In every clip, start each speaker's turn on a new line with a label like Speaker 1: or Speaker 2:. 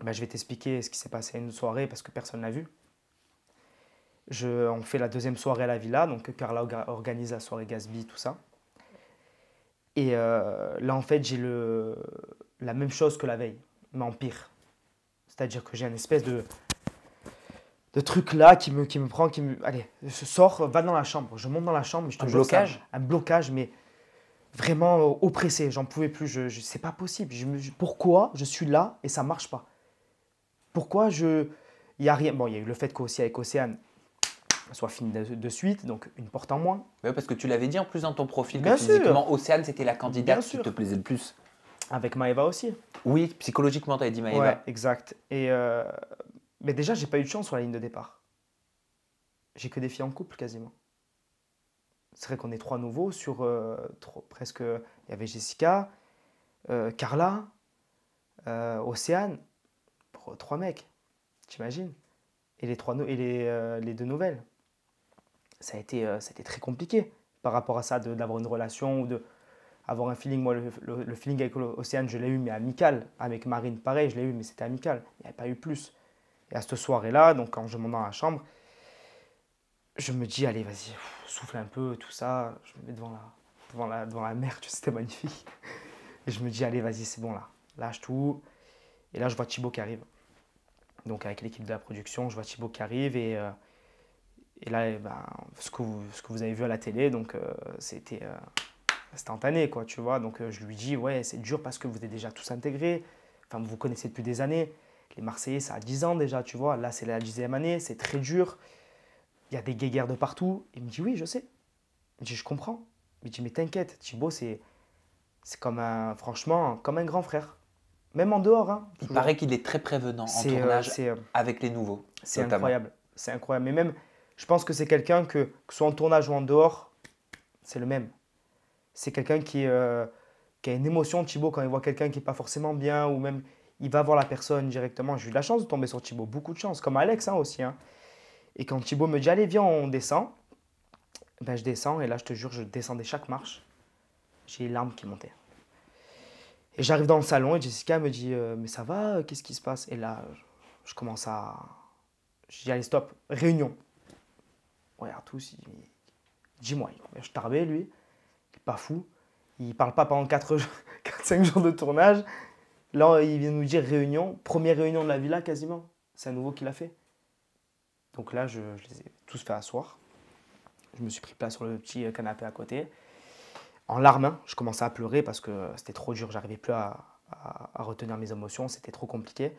Speaker 1: Ben, je vais t'expliquer ce qui s'est passé à une soirée parce que personne ne l'a vu. On fait la deuxième soirée à la villa, donc Carla organise la soirée Gatsby, tout ça. Et là, en fait, j'ai la même chose que la veille, mais en pire. C'est-à-dire que j'ai une espèce de truc là qui me prend, allez, je sors, va dans la chambre. Je monte dans la chambre, je te
Speaker 2: Un
Speaker 1: jure,
Speaker 2: blocage?
Speaker 1: un blocage, mais vraiment oppressé. J'en pouvais plus. C'est pas possible. Pourquoi je suis là et ça marche pas? Pourquoi je. Il y a rien. Bon, il y a eu le fait qu'aussi avec Océane, ça soit fini de suite, donc une porte en moins.
Speaker 2: Ouais, parce que tu l'avais dit en plus dans ton profil que
Speaker 1: Bien sûr,
Speaker 2: physiquement, Océane, c'était la
Speaker 1: bien
Speaker 2: candidate qui te
Speaker 1: sûr.
Speaker 2: plaisait le plus.
Speaker 1: Avec Maëva aussi.
Speaker 2: Oui, psychologiquement, tu avais dit
Speaker 1: Ouais,
Speaker 2: Maëva.
Speaker 1: exact. Mais déjà, j'ai pas eu de chance sur la ligne de départ. J'ai que des filles en couple quasiment. C'est vrai qu'on est trois nouveaux sur presque. Il y avait Jessica, Carla, Océane, trois mecs, t'imagines? Et les deux nouvelles. Ça a été très compliqué par rapport à ça, d'avoir une relation ou d'avoir un feeling. Moi, le feeling avec Océane, je l'ai eu, mais amical. Avec Marine, pareil, je l'ai eu, mais c'était amical. Il n'y avait pas eu plus. Et à cette soirée-là, donc quand je monte dans la chambre, je me dis, allez, vas-y, souffle un peu, tout ça. Je me mets devant la mer, tu sais, c'était magnifique. Et je me dis, allez, vas-y, c'est bon là, lâche tout. Et là, je vois Thibaut qui arrive. Donc avec l'équipe de la production, je vois Thibaut qui arrive et là, ben, ce que vous avez vu à la télé, donc c'était instantané, quoi, tu vois. Donc je lui dis, ouais, c'est dur parce que vous êtes déjà tous intégrés. Enfin, vous vous connaissez depuis des années. Les Marseillais, ça a 10 ans déjà, tu vois. Là, c'est la 10e année, c'est très dur. Il y a des guéguerres de partout. Il me dit, oui, je sais. Je dis, je comprends. Il me dit, mais t'inquiète, Thibaut, c'est comme franchement, comme un grand frère. Même en dehors, hein,
Speaker 2: Il
Speaker 1: toujours.
Speaker 2: paraît qu'il est très prévenant en tournage avec les nouveaux,
Speaker 1: C'est
Speaker 2: notamment.
Speaker 1: incroyable. C'est incroyable. Mais même, je pense que c'est quelqu'un que ce soit en tournage ou en dehors, c'est le même. C'est quelqu'un qui a une émotion, Thibaut, quand il voit quelqu'un qui n'est pas forcément bien, ou même il va voir la personne directement. J'ai eu de la chance de tomber sur Thibaut, beaucoup de chance, comme Alex hein, aussi. Hein. Et quand Thibaut me dit, allez, viens, on descend, ben, je descends, et là, je te jure, je descendais chaque marche. J'ai les larmes qui montaient. Et j'arrive dans le salon, et Jessica me dit, mais ça va, qu'est-ce qui se passe? Et là, je commence à. Je dis, allez, stop, réunion. On regarde tous, il dit, dis-moi, je tarbais, lui, il n'est pas fou. Il ne parle pas pendant 4-5 jours de tournage. Là, il vient nous dire réunion, première réunion de la villa quasiment. C'est un nouveau qui l'a fait. Donc là, je les ai tous fait asseoir. Je me suis pris place sur le petit canapé à côté. En larmes, hein, je commençais à pleurer parce que c'était trop dur. J'arrivais plus à retenir mes émotions. C'était trop compliqué.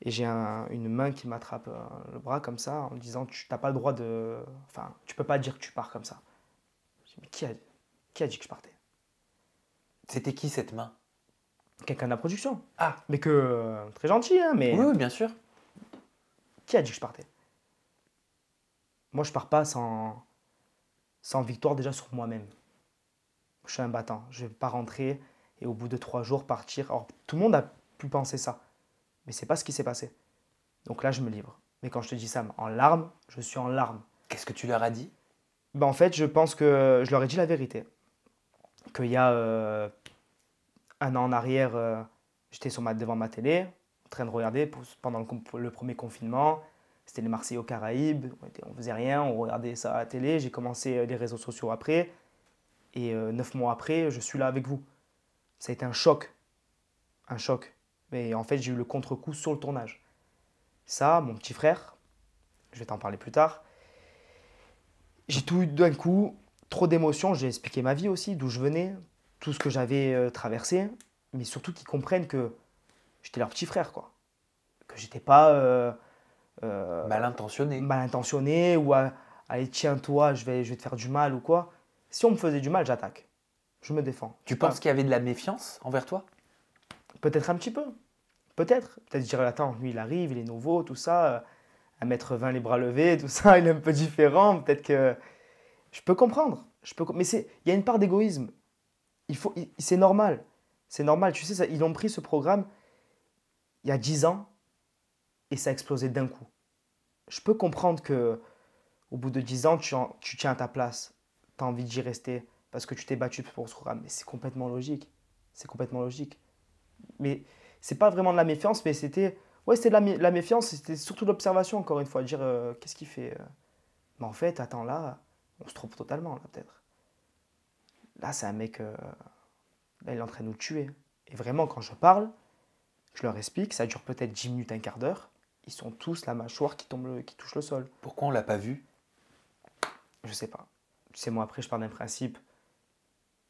Speaker 1: Et j'ai une main qui m'attrape le bras comme ça en me disant tu n'as pas le droit de. Enfin, tu peux pas dire que tu pars comme ça. Je dis, mais qui a dit que je partais?
Speaker 2: C'était qui cette main?
Speaker 1: Quelqu'un de la production.
Speaker 2: Ah,
Speaker 1: Mais que très gentil, hein, mais
Speaker 2: oui, oui, bien sûr.
Speaker 1: qui a dit que je partais? Moi, je pars pas sans victoire déjà sur moi-même. Je suis un battant. Je ne vais pas rentrer et au bout de 3 jours partir. Alors, tout le monde a pu penser ça, mais c'est pas ce qui s'est passé. Donc là, je me livre. Mais quand je te dis ça en larmes, je suis en larmes.
Speaker 2: Qu'est-ce que tu leur as dit?
Speaker 1: Ben, en fait, je pense que je leur ai dit la vérité. Qu'il y a 1 an en arrière, j'étais devant ma télé, en train de regarder pendant le premier confinement. C'était les Marseillais aux Caraïbes. On faisait rien, on regardait ça à la télé. J'ai commencé les réseaux sociaux après. Et 9 mois après, je suis là avec vous. Ça a été un choc. Un choc. Mais en fait, j'ai eu le contre-coup sur le tournage. Ça, mon petit frère, je vais t'en parler plus tard. J'ai tout eu d'un coup, trop d'émotions. J'ai expliqué ma vie aussi, d'où je venais, tout ce que j'avais traversé. Mais surtout qu'ils comprennent que j'étais leur petit frère, quoi. Que j'étais pas
Speaker 2: Mal intentionné.
Speaker 1: mal intentionné ou allez, tiens-toi, je vais te faire du mal ou quoi. Si on me faisait du mal, j'attaque. Je me défends.
Speaker 2: Tu penses qu'il y avait de la méfiance envers toi?
Speaker 1: Peut-être un petit peu. Peut-être. Peut-être dire, attends, lui il arrive, il est nouveau, tout ça. 1,20 m les bras levés, tout ça, il est un peu différent. Peut-être que. Je peux comprendre. Mais il y a une part d'égoïsme. C'est normal. C'est normal. Tu sais, ils ont pris ce programme il y a 10 ans et ça a explosé d'un coup. Je peux comprendre que au bout de 10 ans, tu tiens à ta place. Tu as envie d'y rester parce que tu t'es battu pour ce programme. Mais c'est complètement logique. C'est complètement logique. Mais c'est pas vraiment de la méfiance, mais c'était Ouais, c'était de la méfiance, c'était surtout de l'observation, encore une fois. Dire, qu'est-ce qu'il fait Mais en fait, attends, là, on se trompe totalement, là, peut-être. Là, c'est un mec, là, il est en train de nous tuer. Et vraiment, quand je parle, je leur explique, ça dure peut-être 10 minutes, un quart d'heure. Ils sont tous la mâchoire qui touche le sol.
Speaker 2: Pourquoi on l'a pas vu?
Speaker 1: Je sais pas. Tu sais, moi, après, je pars d'un principe.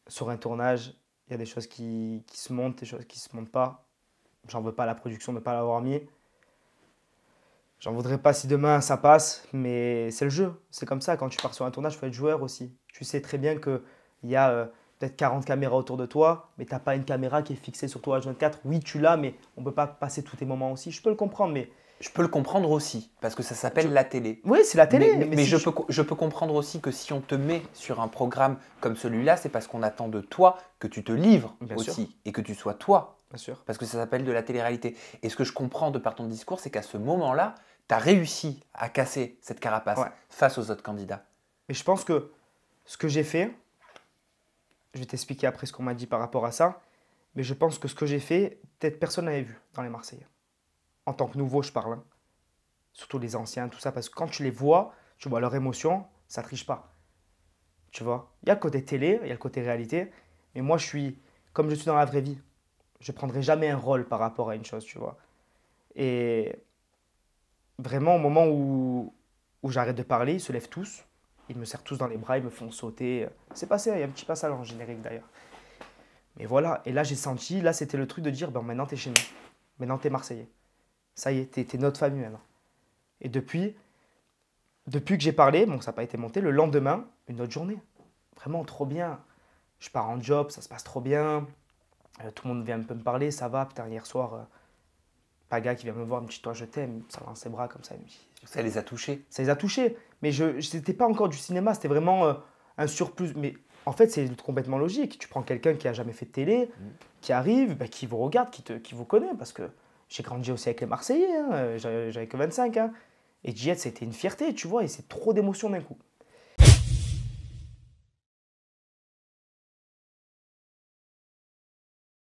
Speaker 1: Sur un tournage, il y a des choses qui se montent, des choses qui se montent pas. J'en veux pas à la production de ne pas l'avoir mis. J'en voudrais pas si demain ça passe, mais c'est le jeu. C'est comme ça, quand tu pars sur un tournage, il faut être joueur aussi. Tu sais très bien qu'il y a peut-être 40 caméras autour de toi, mais tu n'as pas une caméra qui est fixée sur toi H24. Oui, tu l'as, mais on ne peut pas passer tous tes moments aussi. Je peux le comprendre, mais...
Speaker 2: Je peux le comprendre aussi, parce que ça s'appelle la télé.
Speaker 1: Oui, c'est la télé.
Speaker 2: Mais je peux comprendre aussi que si on te met sur un programme comme celui-là, c'est parce qu'on attend de toi que tu te livres
Speaker 1: Bien
Speaker 2: aussi
Speaker 1: sûr.
Speaker 2: et que tu sois toi.
Speaker 1: Bien sûr.
Speaker 2: Parce que ça s'appelle de la télé-réalité. Et ce que je comprends de par ton discours, c'est qu'à ce moment-là, tu as réussi à casser cette carapace face aux autres candidats.
Speaker 1: Mais je pense que ce que j'ai fait, je vais t'expliquer après ce qu'on m'a dit par rapport à ça, mais je pense que ce que j'ai fait, peut-être personne n'avait vu dans les Marseillais. En tant que nouveau, je parle. Hein. Surtout les anciens, tout ça, parce que quand tu les vois, tu vois leur émotion, ça triche pas. Tu vois, il y a le côté télé, il y a le côté réalité, mais moi, je suis comme je suis dans la vraie vie. Je ne prendrai jamais un rôle par rapport à une chose, tu vois. Et vraiment, au moment où j'arrête de parler, ils se lèvent tous, ils me serrent tous dans les bras, ils me font sauter. C'est passé, il y a un petit passage en générique d'ailleurs. Mais voilà, et là j'ai senti, là c'était le truc de dire, ben maintenant t'es chez nous, maintenant t'es Marseillais. Ça y est, t'es notre famille maintenant. Et depuis que j'ai parlé, bon ça n'a pas été monté, le lendemain, une autre journée. Vraiment trop bien. Je pars en job, ça se passe trop bien. Tout le monde vient un peu me parler, ça va, putain, hier soir, Paga qui vient me voir, il me dit, toi je t'aime, ça dans ses bras comme ça. Il me dit,
Speaker 2: Ça les a touchés.
Speaker 1: ça les a touchés. Mais c'était pas encore du cinéma, c'était vraiment un surplus. Mais en fait, c'est complètement logique. Tu prends quelqu'un qui a jamais fait de télé, qui arrive, bah, qui vous regarde, qui vous connaît, parce que j'ai grandi aussi avec les Marseillais, hein, j'avais que 25. Hein. Et Djihad, c'était une fierté, tu vois, et c'est trop d'émotions d'un coup.